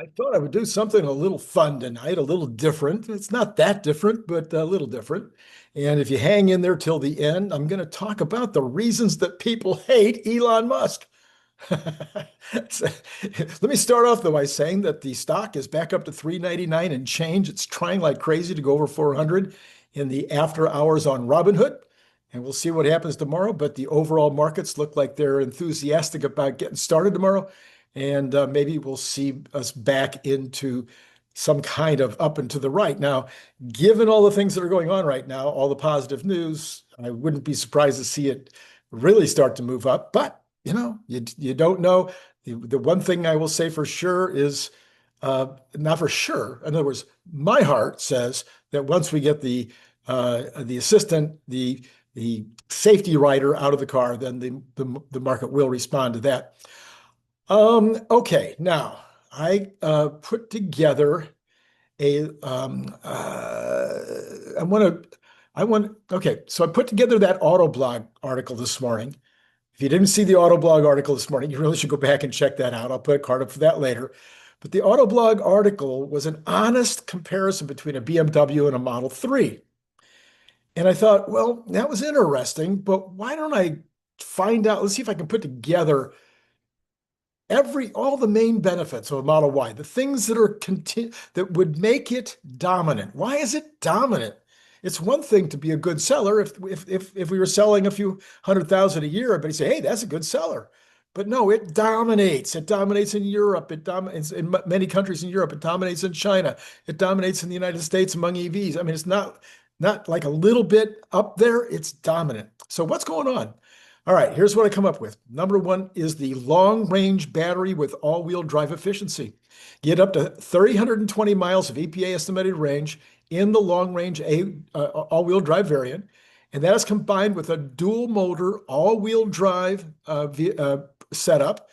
I thought I would do something a little fun tonight, a little different. It's not that different, but a little different. And if you hang in there till the end, I'm going to talk about the reasons that people hate Elon Musk. So, let me start off though by saying that the stock is back up to 399 and change. It's trying like crazy to go over 400 in the after hours on Robinhood. And we'll see what happens tomorrow. But the overall markets look like they're enthusiastic about getting started tomorrow. And maybe we'll see us back into some kind of up and to the right. Now, given all the things that are going on right now, all the positive news, I wouldn't be surprised to see it really start to move up. But you don't know. The one thing I will say for sure is not for sure. In other words, my heart says that once we get the assistant, the safety rider out of the car, then the market will respond to that. Okay, now I put together a okay, so I put together that Autoblog article this morning. If you didn't see the Autoblog article this morning, you really should go back and check that out. I'll put a card up for that later. But the Autoblog article was an honest comparison between a BMW and a Model 3. And I thought, well, that was interesting, but why don't I find out? Let's see if I can put together all the main benefits of a Model Y, the things that would make it dominant. Why is it dominant? It's one thing to be a good seller. If we were selling a few 100,000 a year, everybody say, hey, that's a good seller. But no, it dominates. It dominates in Europe. It dominates in many countries in Europe. It dominates in China. It dominates in the United States among EVs. I mean, it's not like a little bit up there. It's dominant. So what's going on? All right, here's what I come up with. Number one is the long-range battery with all-wheel drive efficiency. Get up to 320 miles of EPA estimated range in the long-range all-wheel drive variant, and that is combined with a dual-motor all-wheel drive setup.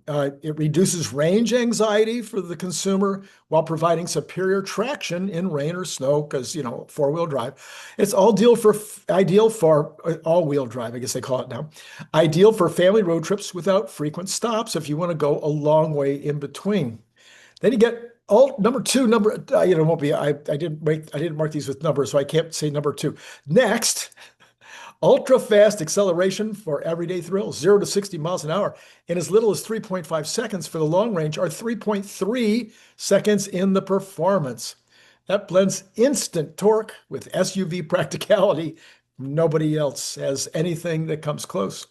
It reduces range anxiety for the consumer while providing superior traction in rain or snow because, four-wheel drive. It's ideal for all-wheel drive, I guess they call it now. Ideal for family road trips without frequent stops if you want to go a long way in between. Then you get number two, won't be, I didn't mark these with numbers, so I can't say number two. Next, ultra fast acceleration for everyday thrills, 0 to 60 miles an hour in as little as 3.5 seconds for the long range, or 3.3 seconds in the performance. That blends instant torque with SUV practicality. Nobody else has anything that comes close.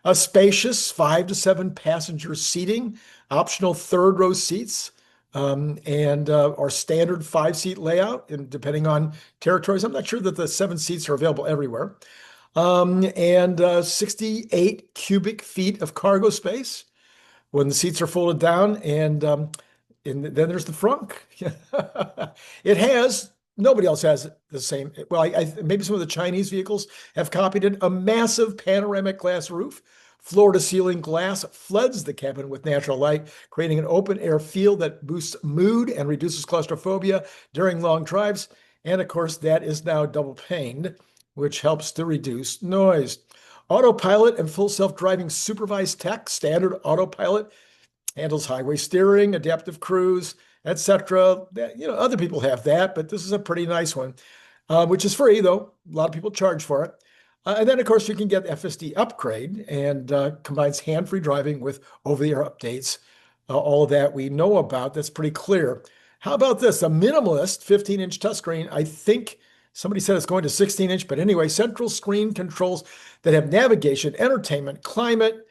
A spacious 5 to 7 passenger seating, optional third row seats, and our standard 5-seat layout, and depending on territories. I'm not sure that the 7 seats are available everywhere. And 68 cubic feet of cargo space when the seats are folded down. And then there's the frunk. Nobody else has the same. Well, maybe some of the Chinese vehicles have copied it. A massive panoramic glass roof, floor to ceiling glass floods the cabin with natural light, creating an open air feel that boosts mood and reduces claustrophobia during long drives. And of course, that is now double paned, which helps to reduce noise. Autopilot and full self-driving supervised tech, standard autopilot, handles highway steering, adaptive cruise, etc. Other people have that, but this is a pretty nice one, which is free, though. A lot of people charge for it. And then, of course, you can get FSD upgrade and combines hand-free driving with over-the-air updates. All of that we know about. That's pretty clear. How about this? A minimalist 15-inch touchscreen. I think somebody said it's going to 16-inch, but anyway, central screen controls that have navigation, entertainment, climate,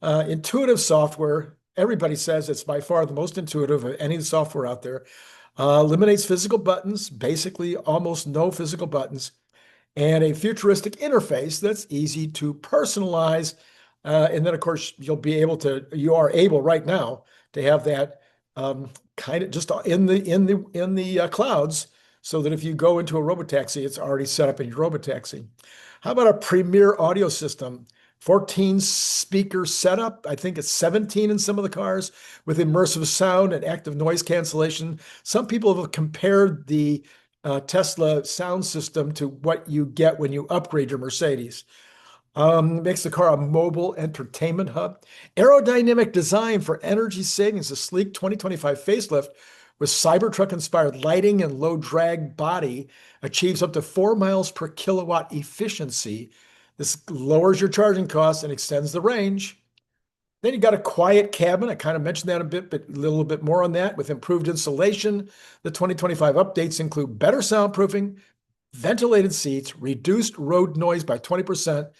intuitive software. Everybody says it's by far the most intuitive of any of the software out there. Eliminates physical buttons, basically almost no physical buttons, and a futuristic interface that's easy to personalize. And then, of course, you are able right now to have that kind of just in the clouds, so that if you go into a robotaxi, it's already set up in your robotaxi. How about a premier audio system? 14 speaker setup. I think it's 17 in some of the cars with immersive sound and active noise cancellation. Some people have compared the Tesla sound system to what you get when you upgrade your Mercedes. Makes the car a mobile entertainment hub. Aerodynamic design for energy savings. A sleek 2025 facelift with Cybertruck-inspired lighting and low drag body achieves up to 4 miles per kilowatt efficiency. This lowers your charging costs and extends the range. Then you got a quiet cabin. I kind of mentioned that a bit, but a little bit more on that with improved insulation. The 2025 updates include better soundproofing, ventilated seats, reduced road noise by 20%,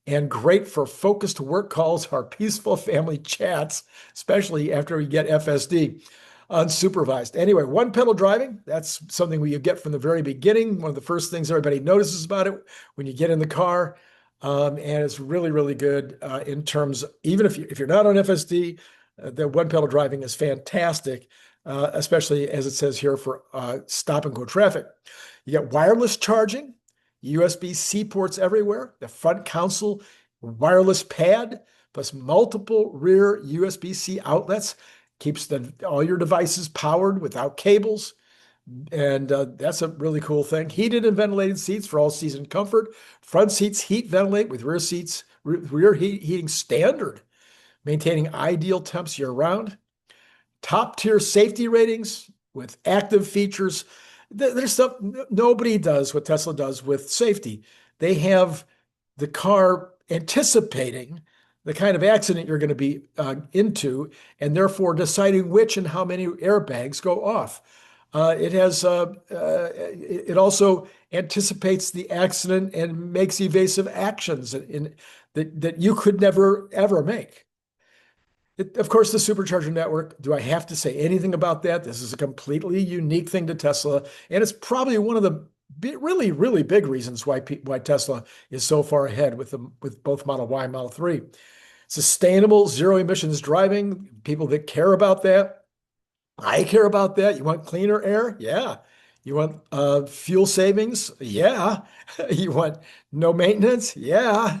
and great for focused work calls or peaceful family chats, especially after you get FSD unsupervised. Anyway, one pedal driving, that's something you get from the very beginning. One of the first things everybody notices about it when you get in the car. And it's really, really good in terms, even if you're not on FSD, the one pedal driving is fantastic, especially as it says here for stop and go traffic. You get wireless charging, USB-C ports everywhere, the front console wireless pad, plus multiple rear USB-C outlets, keeps all your devices powered without cables. And that's a really cool thing. Heated and ventilated seats for all season comfort. Front seats heat ventilate with rear heating standard, maintaining ideal temps year round. Top tier safety ratings with active features. There's stuff nobody does what Tesla does with safety. They have the car anticipating the kind of accident you're going to be into, and therefore deciding which and how many airbags go off. It also anticipates the accident and makes evasive actions that you could never, ever make. Of course, the supercharger network, do I have to say anything about that? This is a completely unique thing to Tesla, and it's probably one of the really, really big reasons why Tesla is so far ahead with both Model Y and Model 3. Sustainable zero emissions driving, people that care about that. I care about that. You want cleaner air? Yeah. You want fuel savings? Yeah. You want no maintenance? Yeah.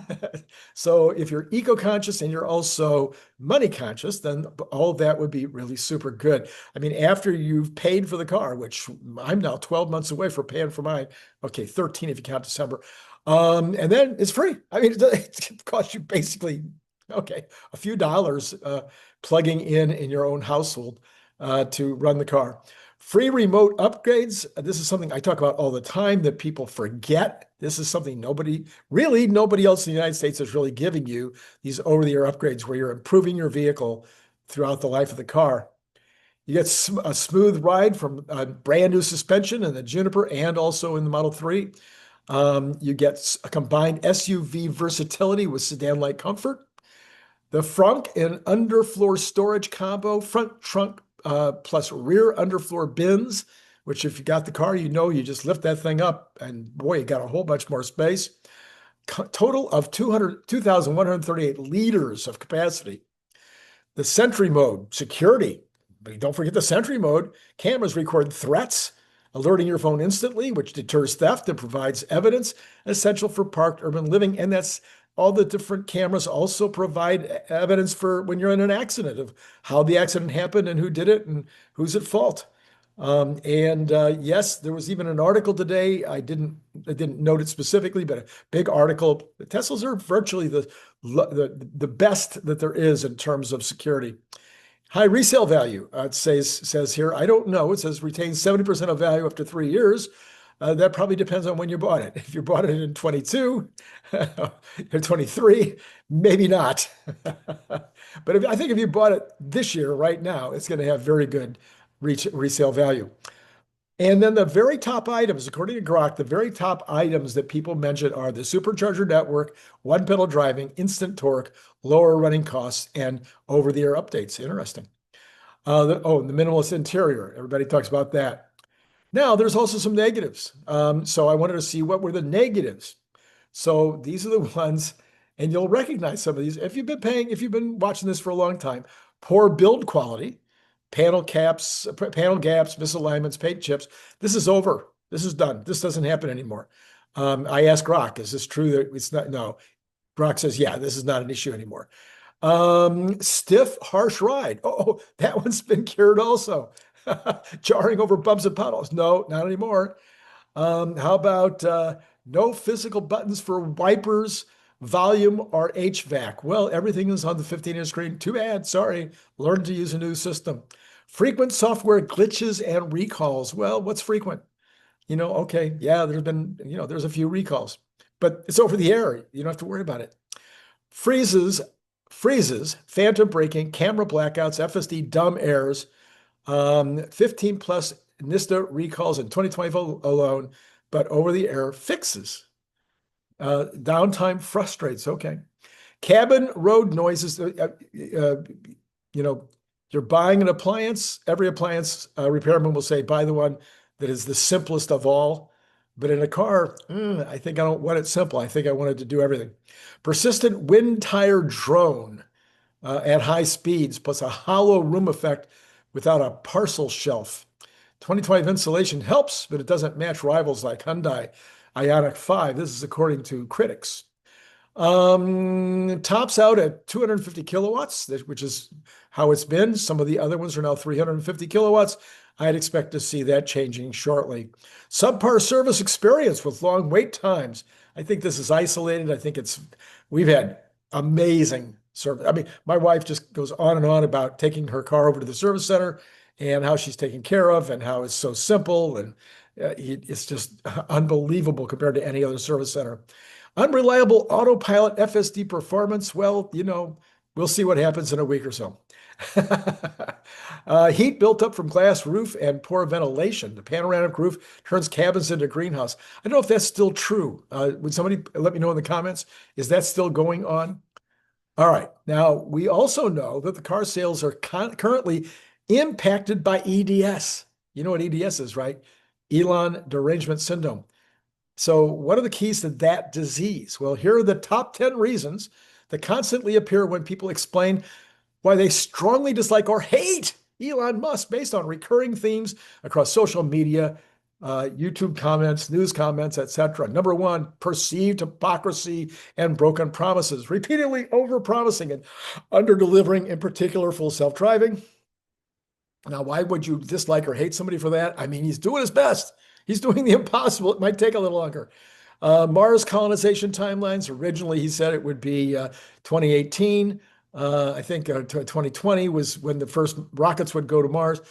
So if you're eco-conscious and you're also money conscious, then all of that would be really super good. I mean, after you've paid for the car, which I'm now 12 months away for paying for mine. Okay, 13 if you count December. And then it's free. I mean, it costs you basically, okay, a few dollars plugging in your own household to run the car. Free remote upgrades. This is something I talk about all the time that people forget. This is something nobody else in the United States is really giving you, these over-the-air upgrades where you're improving your vehicle throughout the life of the car. You get a smooth ride from a brand new suspension in the Juniper and also in the Model 3. You get a combined SUV versatility with sedan-like comfort. The frunk and underfloor storage combo, front trunk plus rear underfloor bins, which if you got the car, you just lift that thing up and boy, you got a whole bunch more space. Total of 2,138 liters of capacity. The Sentry mode, security. But don't forget the Sentry mode. Cameras record threats, alerting your phone instantly, which deters theft and provides evidence essential for parked urban living. And that's all the different cameras also provide evidence for when you're in an accident of how the accident happened and who did it and who's at fault. Yes, there was even an article today. I didn't note it specifically, but a big article. The Teslas are virtually the best that there is in terms of security. High resale value. It says here, I don't know. It says retains 70% of value after 3 years. That probably depends on when you bought it. If you bought it in 22 or 23, maybe not. But I think if you bought it this year, right now, it's going to have very good resale value. And then the very top items, according to Grok, the very top items that people mention are the supercharger network, one pedal driving, instant torque, lower running costs, and over-the-air updates. Interesting. The minimalist interior. Everybody talks about that. Now, there's also some negatives. So I wanted to see what were the negatives. So these are the ones, and you'll recognize some of these. If you've been watching this for a long time, poor build quality, panel gaps, misalignments, paint chips. This is over. This is done. This doesn't happen anymore. I asked Grok, is this true that it's not? No. Grok says, yeah, this is not an issue anymore. Stiff, harsh ride. Oh, that one's been cured also. Jarring over bumps and puddles. No, not anymore. How about no physical buttons for wipers, volume, or HVAC? Well, everything is on the 15-inch screen. Too bad. Sorry. Learn to use a new system. Frequent software glitches and recalls. Well, what's frequent? Okay, yeah, there's a few recalls, but it's over the air. You don't have to worry about it. Freezes, phantom braking, camera blackouts, FSD dumb errors, 15 plus NISTA recalls in 2020 alone, but over the air fixes. Downtime frustrates. Okay. Cabin road noises. You're buying an appliance. Every appliance repairman will say, buy the one that is the simplest of all. But in a car, I think I don't want it simple. I think I want it to do everything. Persistent wind tire drone at high speeds, plus a hollow room effect without a parcel shelf. 2020 insulation helps, but it doesn't match rivals like Hyundai Ioniq 5. This is according to critics. Tops out at 250 kilowatts, which is how it's been. Some of the other ones are now 350 kilowatts. I'd expect to see that changing shortly. Subpar service experience with long wait times. I think this is isolated. I think we've had amazing service. I mean, my wife just goes on and on about taking her car over to the service center and how she's taken care of and how it's so simple. And it's just unbelievable compared to any other service center. Unreliable autopilot FSD performance. Well, we'll see what happens in a week or so. Heat built up from glass roof and poor ventilation. The panoramic roof turns cabins into greenhouse. I don't know if that's still true. Would somebody let me know in the comments? Is that still going on? All right. Now, we also know that the car sales are currently impacted by EDS. You know what EDS is, right? Elon derangement syndrome. So what are the keys to that disease? Well, here are the top 10 reasons that constantly appear when people explain why they strongly dislike or hate Elon Musk based on recurring themes across social media, YouTube comments, news comments, etc. Number one, perceived hypocrisy and broken promises, repeatedly over-promising and under-delivering, in particular full self-driving. Now, why would you dislike or hate somebody for that? I mean, he's doing his best. He's doing the impossible. It might take a little longer. Mars colonization timelines. Originally, he said it would be 2018. I think 2020 was when the first rockets would go to Mars.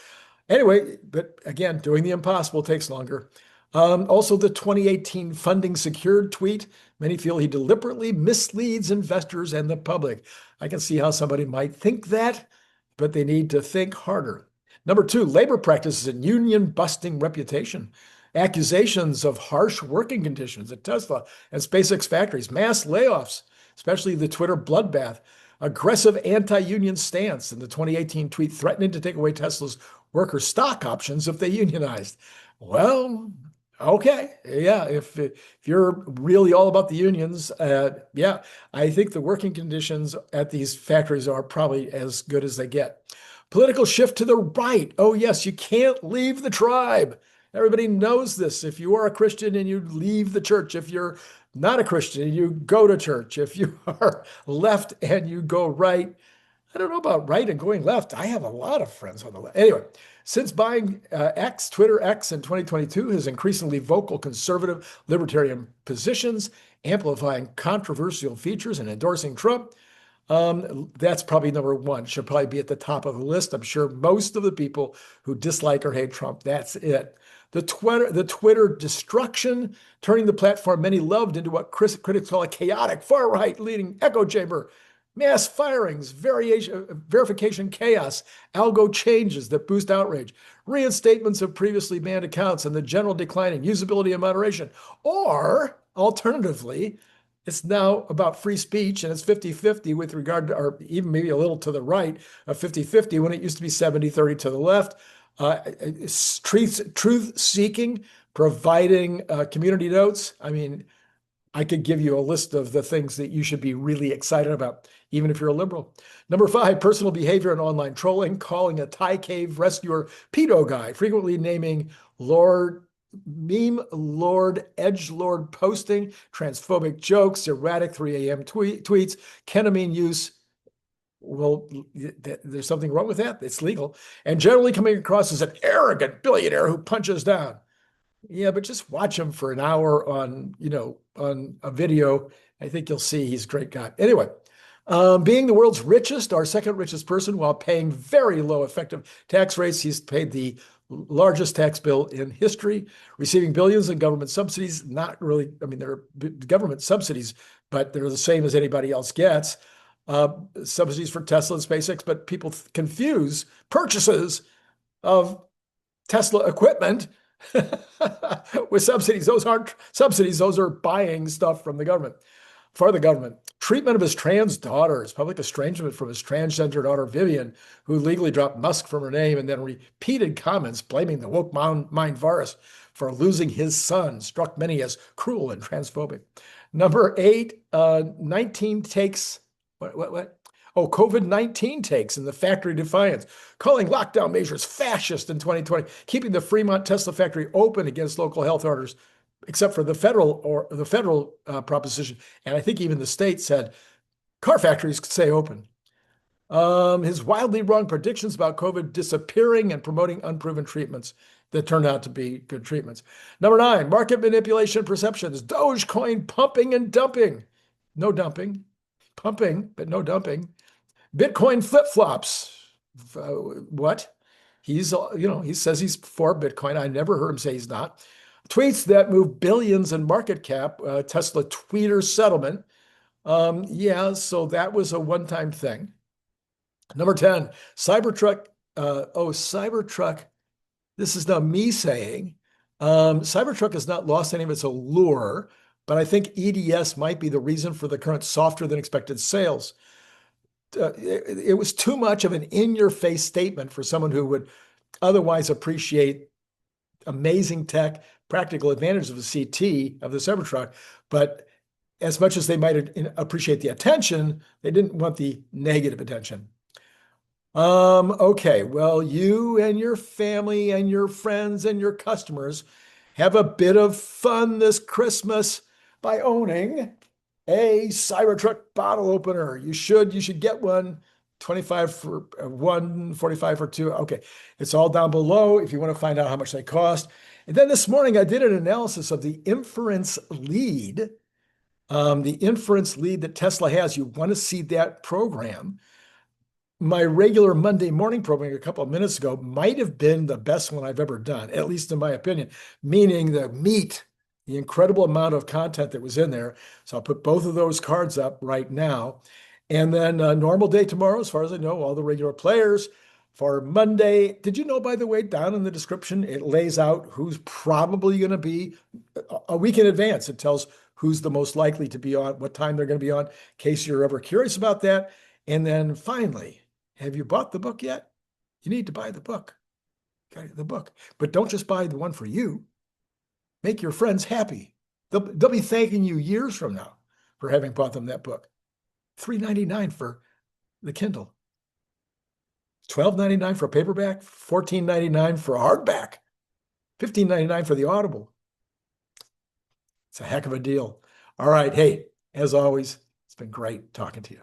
Anyway, but again, doing the impossible takes longer. Also, the 2018 funding secured tweet. Many feel he deliberately misleads investors and the public. I can see how somebody might think that, but they need to think harder. Number two, labor practices and union busting reputation. Accusations of harsh working conditions at Tesla and SpaceX factories, mass layoffs, especially the Twitter bloodbath, aggressive anti-union stance in the 2018 tweet threatening to take away Tesla's worker stock options if they unionized. Well, okay, yeah, if you're really all about the unions, yeah, I think the working conditions at these factories are probably as good as they get. Political shift to the right. Oh, yes, you can't leave the tribe. Everybody knows this. If you are a Christian and you leave the church, if you're not a Christian and you go to church, if you are left and you go right, I don't know about right and going left. I have a lot of friends on the left. Anyway, since buying Twitter X in 2022, his increasingly vocal conservative libertarian positions, amplifying controversial features and endorsing Trump, that's probably number one. Should probably be at the top of the list. I'm sure most of the people who dislike or hate Trump, that's it. The Twitter destruction, turning the platform many loved into what critics call a chaotic, far-right leading echo chamber. Mass firings, verification chaos, algo changes that boost outrage, reinstatements of previously banned accounts, and the general decline in usability and moderation. Or, alternatively, it's now about free speech, and it's 50-50 with regard to, or even maybe a little to the right of 50-50 when it used to be 70-30 to the left. Truth-seeking, providing community notes. I mean, I could give you a list of the things that you should be really excited about, even if you're a liberal. Number five, personal behavior and online trolling, calling a Thai cave rescuer pedo guy, frequently naming meme lord, edgelord posting, transphobic jokes, erratic 3 a.m. tweets, ketamine use. Well, there's something wrong with that. It's legal. And generally coming across as an arrogant billionaire who punches down. Yeah, but just watch him for an hour on a video I think you'll see he's a great guy. Anyway, being the world's richest, our second richest person, while paying very low effective tax rates, he's paid the largest tax bill in history, receiving billions in government subsidies. Not really, I mean, they're government subsidies, but they're the same as anybody else gets. Subsidies for Tesla and SpaceX, but people confuse purchases of Tesla equipment with subsidies. Those aren't subsidies, those are buying stuff from the government, for the government. Treatment of his trans daughters, public estrangement from his transgender daughter Vivian, who legally dropped Musk from her name, and then repeated comments blaming the woke mind virus for losing his son, struck many as cruel and transphobic. Number 8, 19 takes, what? Oh, COVID-19 takes in the factory defiance, calling lockdown measures fascist in 2020, keeping the Fremont Tesla factory open against local health orders, except for the federal proposition. And I think even the state said car factories could stay open. His wildly wrong predictions about COVID disappearing and promoting unproven treatments that turned out to be good treatments. Number 9, market manipulation perceptions, Dogecoin pumping and dumping. No dumping, pumping, but no dumping. Bitcoin flip-flops. What? He says he's for Bitcoin. I never heard him say he's not. Tweets that move billions in market cap. Tesla tweeter settlement. Yeah, so that was a one-time thing. Number 10, Cybertruck. Cybertruck. This is not me saying. Cybertruck has not lost any of its allure, but I think EDS might be the reason for the current softer than expected sales. It was too much of an in-your-face statement for someone who would otherwise appreciate amazing tech, practical advantages of the CT, of the Cybertruck, but as much as they might appreciate the attention, they didn't want the negative attention. Okay, well, you and your family and your friends and your customers have a bit of fun this Christmas by owning a Cybertruck bottle opener. You should get one. 25 for one, 45 for two. Okay, it's all down below if you want to find out how much they cost. And then this morning I did an analysis of the Inference lead, that Tesla has. You want to see that program. My regular Monday morning program a couple of minutes ago might have been the best one I've ever done, at least in my opinion, meaning the meat, the incredible amount of content that was in there. So I'll put both of those cards up right now. And then normal day tomorrow, as far as I know, all the regular players. For Monday, did you know, by the way, down in the description, it lays out who's probably going to be a week in advance. It tells who's the most likely to be on, what time they're going to be on, in case you're ever curious about that. And then finally, have you bought the book yet? You need to buy the book. The book. But don't just buy the one for you. Make your friends happy. They'll be thanking you years from now for having bought them that book. $3.99 for the Kindle. $12.99 for a paperback, $14.99 for a hardback, $15.99 for the Audible. It's a heck of a deal. All right. Hey, as always, it's been great talking to you.